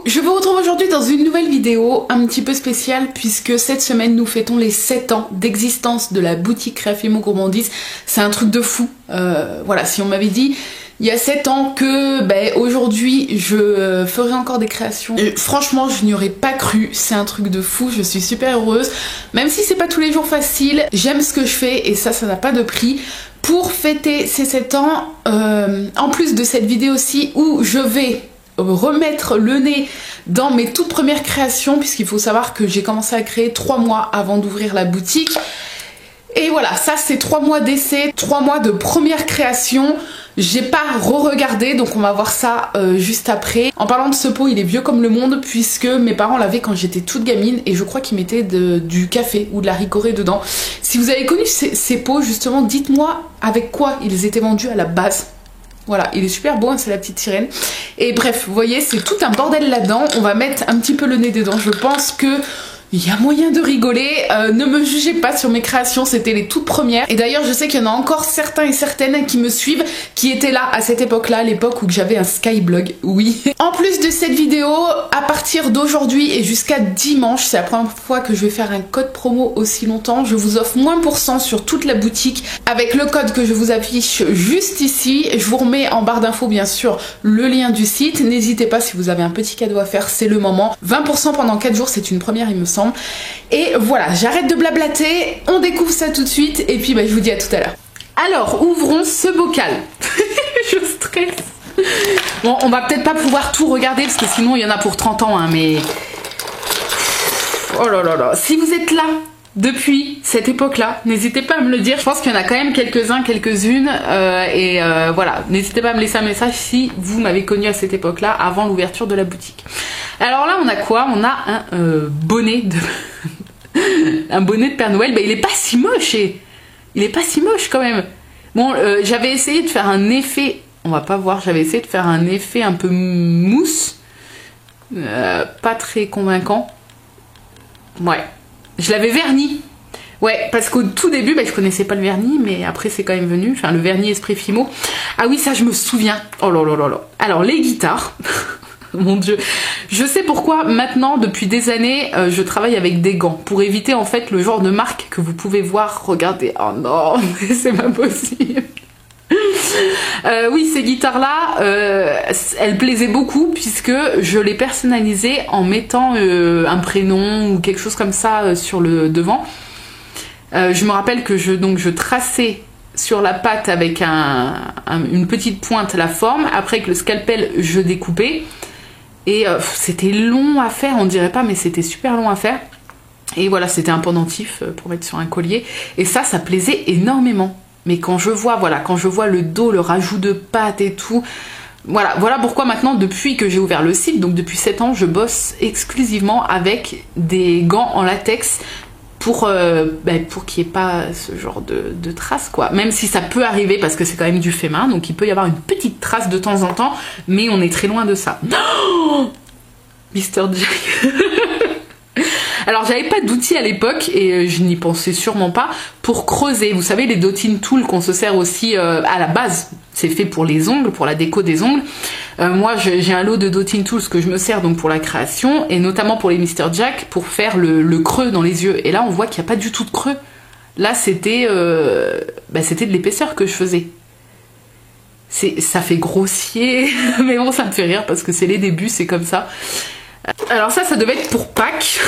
je vous retrouve aujourd'hui dans une nouvelle vidéo un petit peu spéciale puisque cette semaine nous fêtons les 7 ans d'existence de la boutique Créafimo Gourmandise. C'est un truc de fou. Voilà, si on m'avait dit il y a 7 ans que aujourd'hui je ferais encore des créations, franchement je n'y aurais pas cru. C'est un truc de fou, je suis super heureuse. Même si c'est pas tous les jours facile, j'aime ce que je fais et ça n'a pas de prix. Pour fêter ces 7 ans, en plus de cette vidéo aussi où je vais remettre le nez dans mes toutes premières créations, puisqu'il faut savoir que j'ai commencé à créer 3 mois avant d'ouvrir la boutique. Et voilà, ça c'est 3 mois d'essai, 3 mois de première création. J'ai pas re-regardé, donc on va voir ça juste après. En parlant de ce pot, il est vieux comme le monde puisque mes parents l'avaient quand j'étais toute gamine et je crois qu'ils mettaient du café ou de la ricorée dedans. Si vous avez connu ces pots justement, dites-moi avec quoi ils étaient vendus à la base. Voilà, il est super beau, hein, c'est la petite sirène. Et bref, vous voyez, c'est tout un bordel là-dedans. On va mettre un petit peu le nez dedans. Je pense que il y a moyen de rigoler. Ne me jugez pas sur mes créations, c'était les toutes premières. Et d'ailleurs, je sais qu'il y en a encore certains et certaines qui me suivent, qui étaient là à cette époque-là, l'époque où j'avais un Skyblog, oui. En plus de cette vidéo, à partir d'aujourd'hui et jusqu'à dimanche, c'est la première fois que je vais faire un code promo aussi longtemps, je vous offre moins % sur toute la boutique avec le code que je vous affiche juste ici. Je vous remets en barre d'infos bien sûr le lien du site. N'hésitez pas si vous avez un petit cadeau à faire, c'est le moment. 20% pendant 4 jours, c'est une première il me semble. Et voilà, j'arrête de blablater, on découvre ça tout de suite et puis je vous dis à tout à l'heure. Alors, ouvrons ce bocal. Je stresse. Bon, on va peut-être pas pouvoir tout regarder parce que sinon il y en a pour 30 ans, hein, mais... Oh là là là, si vous êtes là depuis cette époque-là, n'hésitez pas à me le dire. Je pense qu'il y en a quand même quelques-uns, quelques-unes. Voilà, n'hésitez pas à me laisser un message si vous m'avez connu à cette époque-là, avant l'ouverture de la boutique. Alors là, on a quoi? On a un bonnet de... un bonnet de Père Noël. Il est pas si moche il est pas si moche quand même. Bon, j'avais essayé de faire un effet... On va pas voir, j'avais essayé de faire un effet un peu mousse. Pas très convaincant. Ouais. Je l'avais verni. Ouais, parce qu'au tout début, je connaissais pas le vernis, mais après c'est quand même venu. Enfin, le vernis Esprit Fimo. Ah oui, ça je me souviens. Oh là là là là. Alors, les guitares... Mon Dieu, je sais pourquoi maintenant depuis des années je travaille avec des gants pour éviter en fait le genre de marque que vous pouvez voir. Regardez, oh non, c'est pas possible. Oui, ces guitares là elles plaisaient beaucoup puisque je les personnalisais en mettant un prénom ou quelque chose comme ça sur le devant. Je me rappelle que je traçais sur la pâte avec une petite pointe la forme, après avec le scalpel je découpais. Et c'était long à faire, on dirait pas, mais c'était super long à faire. Et voilà, c'était un pendentif pour mettre sur un collier. Et ça plaisait énormément. Mais quand je vois, quand je vois le dos, le rajout de pâte et tout, voilà pourquoi maintenant, depuis que j'ai ouvert le site, donc depuis 7 ans, je bosse exclusivement avec des gants en latex pour qu'il n'y ait pas ce genre de traces, quoi. Même si ça peut arriver parce que c'est quand même du fait main, donc il peut y avoir une petite trace de temps en temps, mais on est très loin de ça. Oh Mr. Jack. Alors j'avais pas d'outils à l'époque et je n'y pensais sûrement pas pour creuser. Vous savez, les dotting tools qu'on se sert aussi à la base, c'est fait pour les ongles, pour la déco des ongles. Moi j'ai un lot de dotting tools que je me sers donc pour la création et notamment pour les Mr. Jack pour faire le creux dans les yeux. Et là on voit qu'il n'y a pas du tout de creux. Là c'était de l'épaisseur que je faisais. Ça fait grossier, mais bon ça me fait rire parce que c'est les débuts, c'est comme ça. Alors ça devait être pour Pâques.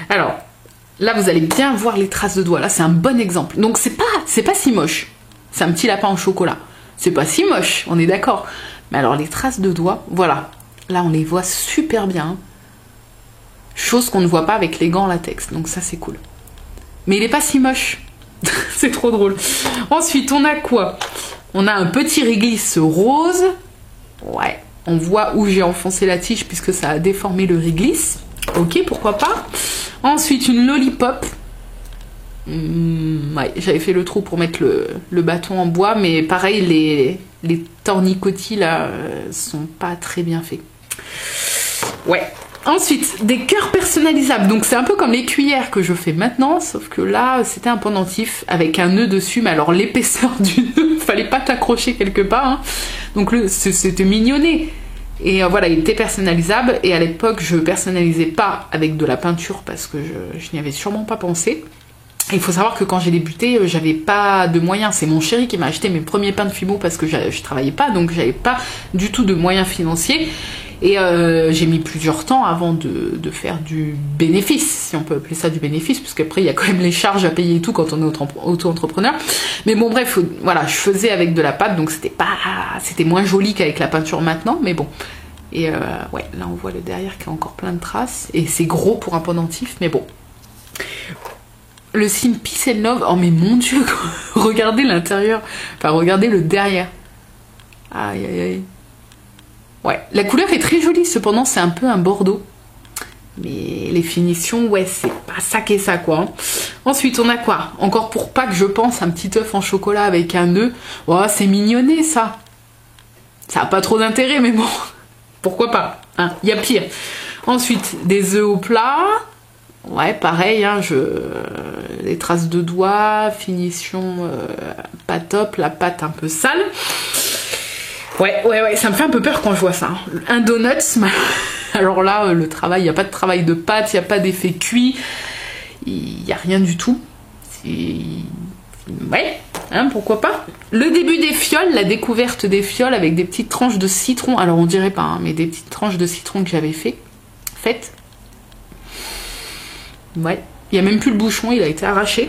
Alors là vous allez bien voir les traces de doigts. Là c'est un bon exemple. Donc c'est pas si moche. C'est un petit lapin en chocolat. C'est pas si moche, on est d'accord. Mais alors les traces de doigts, voilà. Là on les voit super bien. Chose qu'on ne voit pas avec les gants en latex. Donc ça c'est cool. Mais il est pas si moche. C'est trop drôle. Ensuite on a quoi? On a un petit réglisse rose. Ouais. On voit où j'ai enfoncé la tige puisque ça a déformé le réglisse. Ok, pourquoi pas. Ensuite, une lollipop. Ouais, j'avais fait le trou pour mettre le bâton en bois, mais pareil, les tornicotis là sont pas très bien faits. Ouais. Ensuite, des cœurs personnalisables. Donc c'est un peu comme les cuillères que je fais maintenant, sauf que là, c'était un pendentif avec un nœud dessus. Mais alors l'épaisseur du nœud, fallait pas t'accrocher quelque part. Hein. Donc c'était mignonné. Et voilà, il était personnalisable. Et à l'époque, je personnalisais pas avec de la peinture parce que je n'y avais sûrement pas pensé. Il faut savoir que quand j'ai débuté, j'avais pas de moyens. C'est mon chéri qui m'a acheté mes premiers peints de Fimo parce que je travaillais pas, donc j'avais pas du tout de moyens financiers. Et j'ai mis plusieurs temps avant de faire du bénéfice, si on peut appeler ça du bénéfice, parce qu'après il y a quand même les charges à payer et tout quand on est auto-entrepreneur. Mais bon bref, voilà, je faisais avec de la pâte, donc c'était moins joli qu'avec la peinture maintenant, mais bon. Et ouais, là on voit le derrière qui a encore plein de traces, et c'est gros pour un pendentif, mais bon. Le signe Peace and Love, oh mais mon dieu, regardez l'intérieur, enfin regardez le derrière. Aïe aïe aïe. Ouais, la couleur est très jolie, cependant c'est un peu un bordeaux. Mais les finitions, ouais, c'est pas ça qu'est ça, quoi. Ensuite, on a quoi? Encore pour Pâques, je pense, un petit œuf en chocolat avec un nœud. Oh, c'est mignonné, ça. Ça a pas trop d'intérêt, mais bon, pourquoi pas, hein, y a pire. Ensuite, des œufs au plat. Ouais, pareil, hein, les traces de doigts, finition pas top, la pâte un peu sale. Ouais, ça me fait un peu peur quand je vois ça. Hein. Un donuts, alors là, le travail, il n'y a pas de travail de pâte, il n'y a pas d'effet cuit, il n'y a rien du tout. Ouais, hein, pourquoi pas. Le début des fioles, la découverte des fioles avec des petites tranches de citron, alors on dirait pas, hein, mais des petites tranches de citron que j'avais faites. Ouais, il n'y a même plus le bouchon, il a été arraché.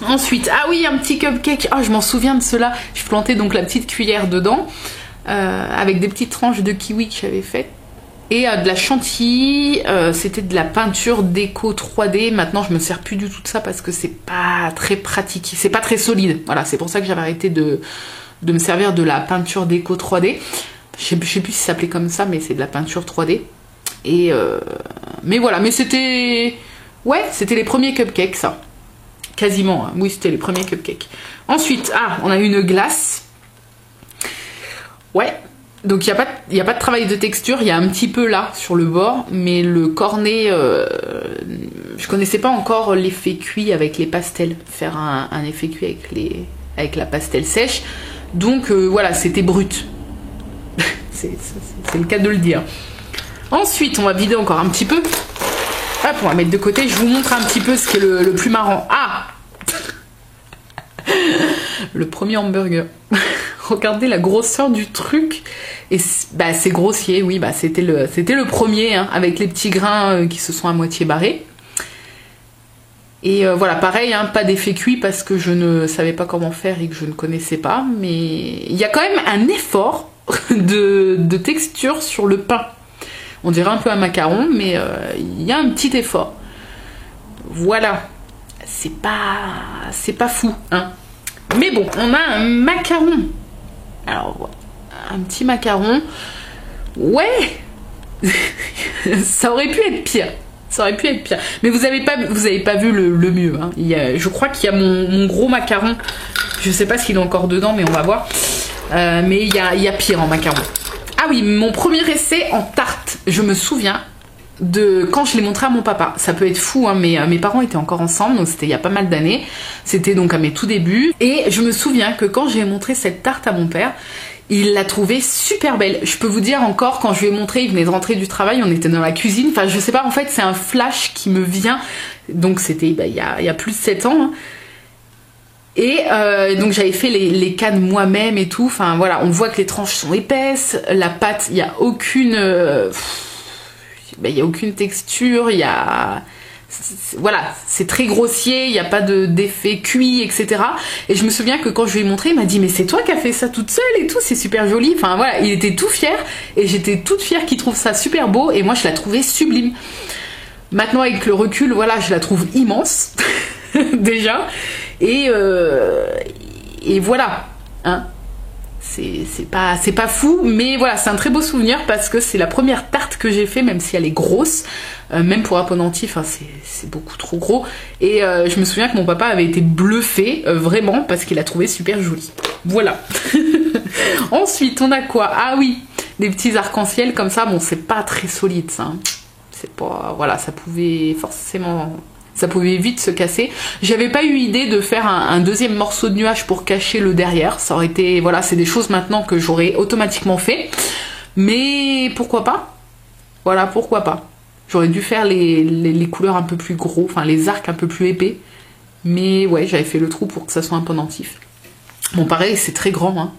Ensuite, ah oui, un petit cupcake. Ah, je m'en souviens de cela. Je plantais donc la petite cuillère dedans avec des petites tranches de kiwi que j'avais faites. Et de la chantilly, c'était de la peinture déco 3D. Maintenant, je me sers plus du tout de ça parce que c'est pas très pratique. C'est pas très solide. Voilà, c'est pour ça que j'avais arrêté de me servir de la peinture déco 3D. Je sais plus si ça s'appelait comme ça, mais c'est de la peinture 3D. Et mais voilà, mais c'était... Ouais, c'était les premiers cupcakes, ça. Quasiment, hein. Oui, c'était les premiers cupcakes. Ensuite, on a une glace. Ouais, donc il n'y a pas de travail de texture, il y a un petit peu là, sur le bord, mais le cornet, je connaissais pas encore l'effet cuit avec les pastels, faire un effet cuit avec la pastel sèche. Donc voilà, c'était brut. c'est le cas de le dire. Ensuite, on va vider encore un petit peu. Hop, on va mettre de côté. Je vous montre un petit peu ce qui est le plus marrant. Ah, le premier hamburger. Regardez la grosseur du truc. Et bah, c'est grossier, oui. Bah, c'était le premier, hein, avec les petits grains qui se sont à moitié barrés. Et voilà, pareil, hein, pas d'effet cuit parce que je ne savais pas comment faire et que je ne connaissais pas. Mais il y a quand même un effort de texture sur le pain. On dirait un peu un macaron, mais il y a un petit effort. Voilà. C'est pas fou, hein. Mais bon, on a un macaron. Alors, un petit macaron. Ouais. Ça aurait pu être pire. Ça aurait pu être pire. Mais vous avez pas vu le mieux, hein. Je crois qu'il y a mon gros macaron. Je sais pas s'il est encore dedans, mais on va voir. Mais il y a pire en macaron. Ah oui, mon premier essai en tarte. Je me souviens de quand je l'ai montré à mon papa. Ça peut être fou, hein, mais mes parents étaient encore ensemble, donc c'était il y a pas mal d'années. C'était donc à mes tout débuts. Et je me souviens que quand j'ai montré cette tarte à mon père, il l'a trouvée super belle. Je peux vous dire encore, quand je lui ai montré, il venait de rentrer du travail, on était dans la cuisine. Enfin, je sais pas, en fait, c'est un flash qui me vient. Donc c'était il y a plus de 7 ans. Hein. Et donc j'avais fait les cannes moi-même et tout. Enfin voilà, on voit que les tranches sont épaisses. La pâte, il y a aucune texture. Voilà, c'est très grossier. Il n'y a pas d'effet cuit, etc. Et je me souviens que quand je lui ai montré, il m'a dit mais c'est toi qui as fait ça toute seule et tout. C'est super joli. Enfin voilà, il était tout fier et j'étais toute fière qu'il trouve ça super beau. Et moi je la trouvais sublime. Maintenant avec le recul, voilà, je la trouve immense déjà. Et voilà, hein. C'est pas fou, mais voilà, c'est un très beau souvenir parce que c'est la première tarte que j'ai fait, même si elle est grosse, même pour un pendentif, hein, c'est beaucoup trop gros. Et je me souviens que mon papa avait été bluffé, vraiment, parce qu'il a trouvé super joli. Voilà. Ensuite, on a quoi? Ah oui, des petits arcs-en-ciel comme ça. Bon, c'est pas très solide, ça. Hein. C'est pas... Voilà, ça pouvait vite se casser. J'avais pas eu idée de faire un deuxième morceau de nuage pour cacher le derrière. Ça aurait été... Voilà, c'est des choses maintenant que j'aurais automatiquement fait. Mais pourquoi pas? Voilà, pourquoi pas. J'aurais dû faire les couleurs un peu plus gros, enfin les arcs un peu plus épais. Mais ouais, j'avais fait le trou pour que ça soit un pendentif. Bon, pareil, c'est très grand, hein.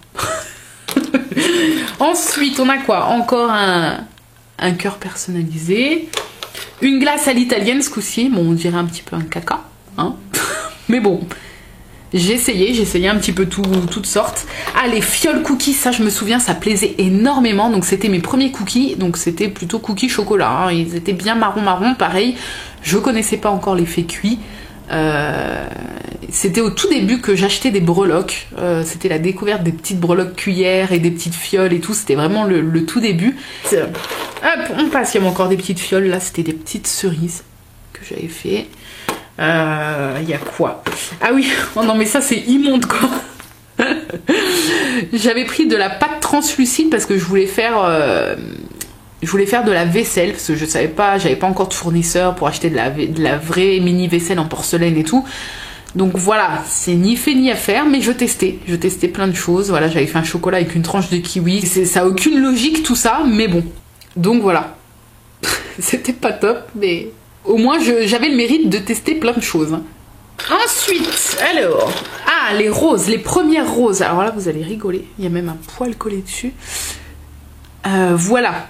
Ensuite, on a quoi? Encore un cœur personnalisé. Une glace à l'italienne, ce coup-ci. Bon, on dirait un petit peu un caca, hein. Mais bon, j'ai essayé un petit peu toutes sortes. Ah, les fioles cookies, ça je me souviens, ça plaisait énormément. Donc c'était mes premiers cookies, donc c'était plutôt cookies chocolat, hein. Ils étaient bien marron, pareil. Je connaissais pas encore l'effet cuit. C'était au tout début que j'achetais des breloques. C'était la découverte des petites breloques cuillères et des petites fioles et tout. C'était vraiment le tout début. Hop, on passe. Il y a encore des petites fioles. Là, c'était des petites cerises que j'avais fait. Il y a quoi? Ah oui, oh non mais ça c'est immonde quoi. J'avais pris de la pâte translucide parce que je voulais faire de la vaisselle parce que je savais pas, j'avais pas encore de fournisseur pour acheter de la vraie mini vaisselle en porcelaine et tout. Donc voilà, c'est ni fait ni à faire, mais je testais plein de choses. Voilà, j'avais fait un chocolat avec une tranche de kiwi. Ça a aucune logique tout ça, mais bon. Donc voilà, c'était pas top, mais au moins j'avais le mérite de tester plein de choses. Ensuite, alors, les roses, les premières roses. Alors là, vous allez rigoler, il y a même un poil collé dessus. Voilà.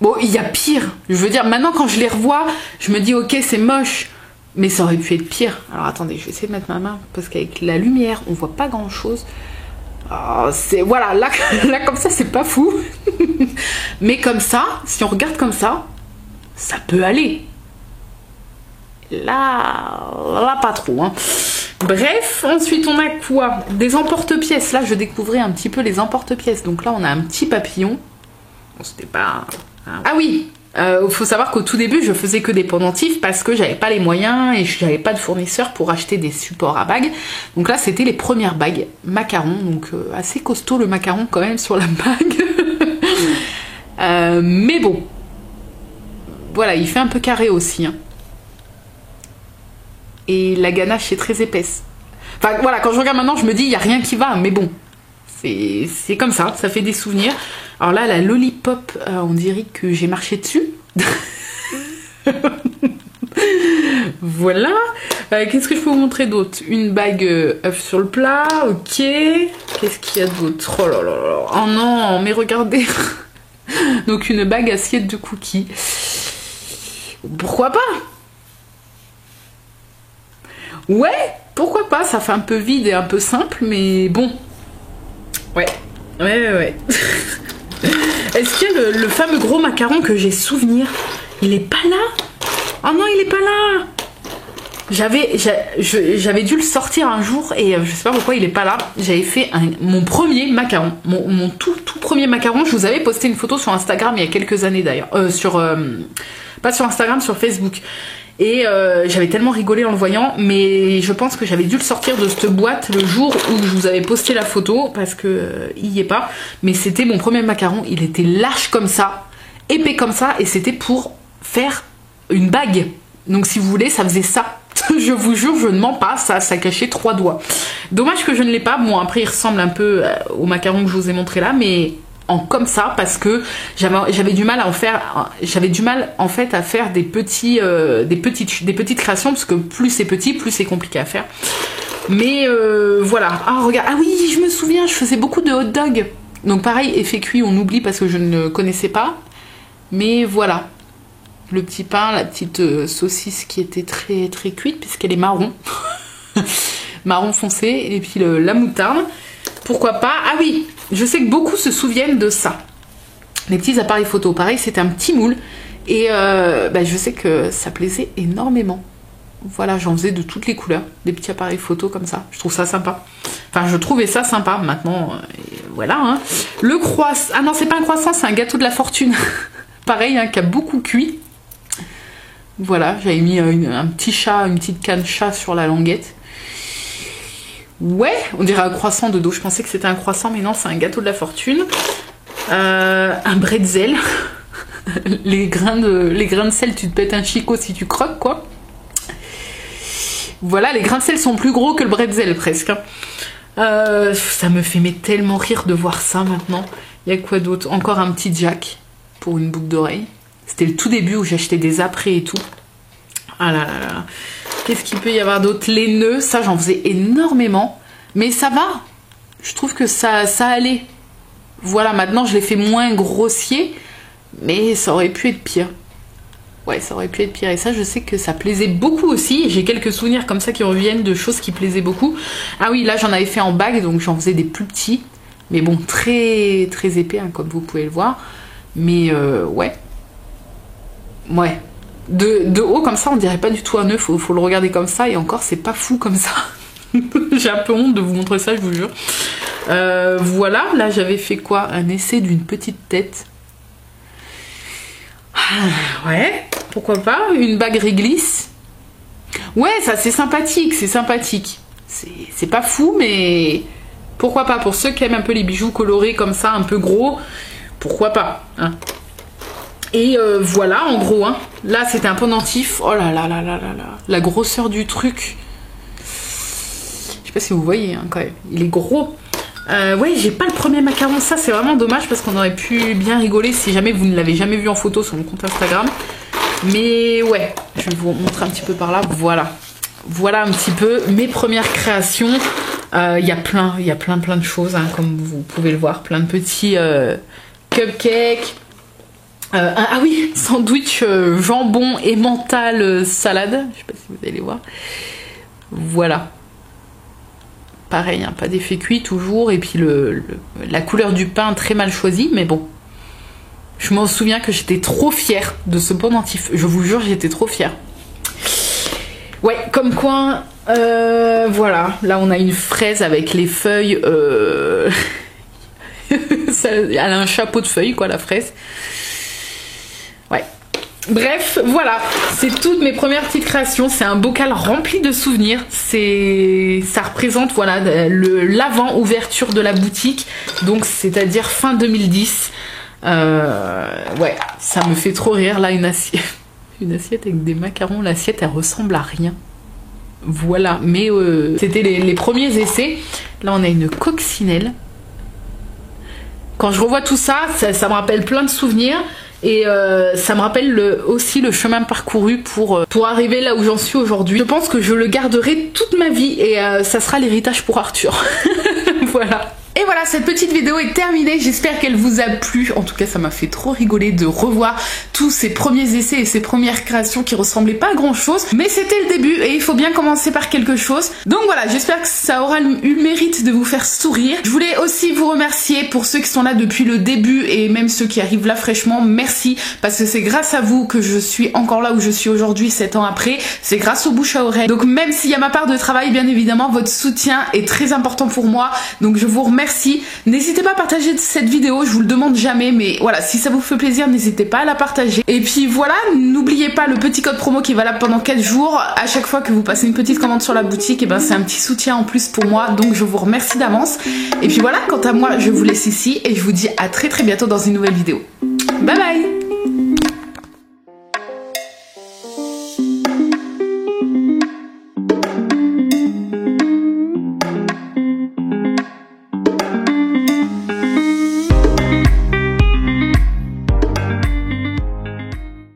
Bon, il y a pire. Je veux dire, maintenant quand je les revois, je me dis ok, c'est moche, mais ça aurait pu être pire. Alors attendez, je vais essayer de mettre ma main parce qu'avec la lumière, on voit pas grand chose. Oh, voilà, là comme ça, c'est pas fou. Mais comme ça, si on regarde comme ça peut aller. Là pas trop, hein. Bref, ensuite on a quoi? Des emporte-pièces. Là, je découvrais un petit peu les emporte-pièces. Donc là, on a un petit papillon. Bon, c'était pas... Ah oui, faut savoir qu'au tout début, je faisais que des pendentifs parce que j'avais pas les moyens et j'avais pas de fournisseur pour acheter des supports à bagues. Donc là, c'était les premières bagues macaron. Donc assez costaud le macaron quand même sur la bague. Mais bon. Voilà, il fait un peu carré aussi, hein. Et la ganache est très épaisse. Enfin voilà, quand je regarde maintenant, je me dis il n'y a rien qui va, mais bon, c'est comme ça fait des souvenirs. Alors là, la lollipop, on dirait que j'ai marché dessus. Voilà. Qu'est-ce que je peux vous montrer d'autre? Une bague œuf sur le plat, ok. Qu'est-ce qu'il y a d'autre? Oh là là là. Oh non, mais regardez. Donc une bague assiette de cookies. Pourquoi pas? Ouais, pourquoi pas, ça fait un peu vide et un peu simple, mais bon. Ouais. Est-ce qu'il y a le fameux gros macaron que j'ai souvenir? Il est pas là? Oh non, il est pas là! J'avais dû le sortir un jour et je sais pas pourquoi il est pas là. J'avais fait mon premier macaron, mon tout premier macaron. Je vous avais posté une photo sur Instagram il y a quelques années d'ailleurs. Pas sur Instagram, sur Facebook. Et j'avais tellement rigolé en le voyant, mais je pense que j'avais dû le sortir de cette boîte le jour où je vous avais posté la photo, parce que il y est pas. Mais c'était mon premier macaron, il était large comme ça, épais comme ça, et c'était pour faire une bague. Donc si vous voulez, ça faisait ça. Je vous jure, je ne mens pas, ça cachait 3 doigts. Dommage que je ne l'ai pas. Bon, après il ressemble un peu au macaron que je vous ai montré là, mais en comme ça, parce que j'avais du mal à en faire, en fait à faire des petites créations, parce que plus c'est petit, plus c'est compliqué à faire. Mais voilà. Ah regarde, ah oui, je me souviens, je faisais beaucoup de hot dog. Donc pareil, effet cuit, on oublie parce que je ne connaissais pas. Mais voilà, le petit pain, la petite saucisse qui était très très cuite puisqu'elle est marron, marron foncé, et puis la moutarde. Pourquoi pas? Ah oui, je sais que beaucoup se souviennent de ça. Les petits appareils photo, pareil, c'était un petit moule. Et je sais que ça plaisait énormément. Voilà, j'en faisais de toutes les couleurs, des petits appareils photo comme ça. Je trouve ça sympa. Enfin, je trouvais ça sympa. Maintenant, voilà. Hein. Le croissant... Ah non, c'est pas un croissant, c'est un gâteau de la fortune. Pareil, hein, qui a beaucoup cuit. Voilà, j'avais mis un petit chat, une petite canne chat sur la languette. Ouais, on dirait un croissant de dos. Je pensais que c'était un croissant, mais non, c'est un gâteau de la fortune. Un bretzel. les grains de sel, tu te pètes un chicot si tu croques, quoi. Voilà, les grains de sel sont plus gros que le bretzel, presque. Ça me fait tellement rire de voir ça maintenant. Il y a quoi d'autre? Encore un petit jack pour une boucle d'oreille. C'était le tout début où j'achetais des apprêts et tout. Ah là là là. Qu'est-ce qu'il peut y avoir d'autre? Les nœuds, ça j'en faisais énormément. Mais ça va. Je trouve que ça allait. Voilà, maintenant je les fais moins grossiers. Mais ça aurait pu être pire. Ouais, ça aurait pu être pire. Et ça, je sais que ça plaisait beaucoup aussi. J'ai quelques souvenirs comme ça qui reviennent de choses qui plaisaient beaucoup. Ah oui, là j'en avais fait en bague, donc j'en faisais des plus petits. Mais bon, très très épais, hein, comme vous pouvez le voir. Mais ouais. Ouais. De haut comme ça, on dirait pas du tout un nœud. Faut le regarder comme ça. Et encore, c'est pas fou comme ça. J'ai un peu honte de vous montrer ça, je vous jure. Voilà, là j'avais fait quoi? Un essai d'une petite tête. Ah, ouais, pourquoi pas? Une bague réglisse. Ouais, ça c'est sympathique, c'est sympathique. C'est pas fou, mais pourquoi pas? Pour ceux qui aiment un peu les bijoux colorés comme ça, un peu gros, pourquoi pas, hein. Et voilà, en gros, hein. Là c'était un pendentif. Oh là là là là là là. La grosseur du truc. Je sais pas si vous voyez, hein, quand même. Il est gros. Ouais, j'ai pas le premier macaron, ça c'est vraiment dommage parce qu'on aurait pu bien rigoler si jamais vous ne l'avez jamais vu en photo sur mon compte Instagram. Mais ouais, je vais vous montrer un petit peu par là. Voilà, voilà un petit peu mes premières créations. Il y a plein de choses, hein, comme vous pouvez le voir, plein de petits cupcakes. Ah oui, sandwich jambon et mental salade. Je sais pas si vous allez voir. Voilà. Pareil, hein, pas d'effet cuit toujours, et puis la couleur du pain très mal choisie, mais bon. Je m'en souviens que j'étais trop fière de ce pendentif. Je vous jure, j'étais trop fière. Ouais, comme quoi, voilà. Là, on a une fraise avec les feuilles. Elle a un chapeau de feuilles, quoi, la fraise. Ouais. Bref, voilà, c'est toutes mes premières petites créations. C'est un bocal rempli de souvenirs. Ça représente, voilà, l'avant-ouverture de la boutique. Donc, c'est-à-dire fin 2010. Ouais, ça me fait trop rire. Là, une assiette avec des macarons. L'assiette, elle ressemble à rien. Voilà, mais c'était les premiers essais. Là, on a une coccinelle. Quand je revois tout ça, ça me rappelle plein de souvenirs. Et ça me rappelle aussi le chemin parcouru pour arriver là où j'en suis aujourd'hui. Je pense que je le garderai toute ma vie et ça sera l'héritage pour Arthur. Voilà. Et voilà, cette petite vidéo est terminée, j'espère qu'elle vous a plu. En tout cas, ça m'a fait trop rigoler de revoir tous ces premiers essais et ces premières créations qui ressemblaient pas à grand chose. Mais c'était le début et il faut bien commencer par quelque chose. Donc voilà, j'espère que ça aura eu le mérite de vous faire sourire. Je voulais aussi vous remercier pour ceux qui sont là depuis le début et même ceux qui arrivent là fraîchement. Merci, parce que c'est grâce à vous que je suis encore là où je suis aujourd'hui 7 ans après. C'est grâce aux bouche à oreille. Donc même s'il y a ma part de travail, bien évidemment, votre soutien est très important pour moi. Donc je vous remercie. N'hésitez pas à partager cette vidéo, je vous le demande jamais, mais voilà, si ça vous fait plaisir, n'hésitez pas à la partager. Et puis voilà, n'oubliez pas le petit code promo qui est valable pendant 4 jours. À chaque fois que vous passez une petite commande sur la boutique, et ben c'est un petit soutien en plus pour moi, donc je vous remercie d'avance. Et puis voilà, quant à moi, je vous laisse ici et je vous dis à très bientôt dans une nouvelle vidéo. Bye bye!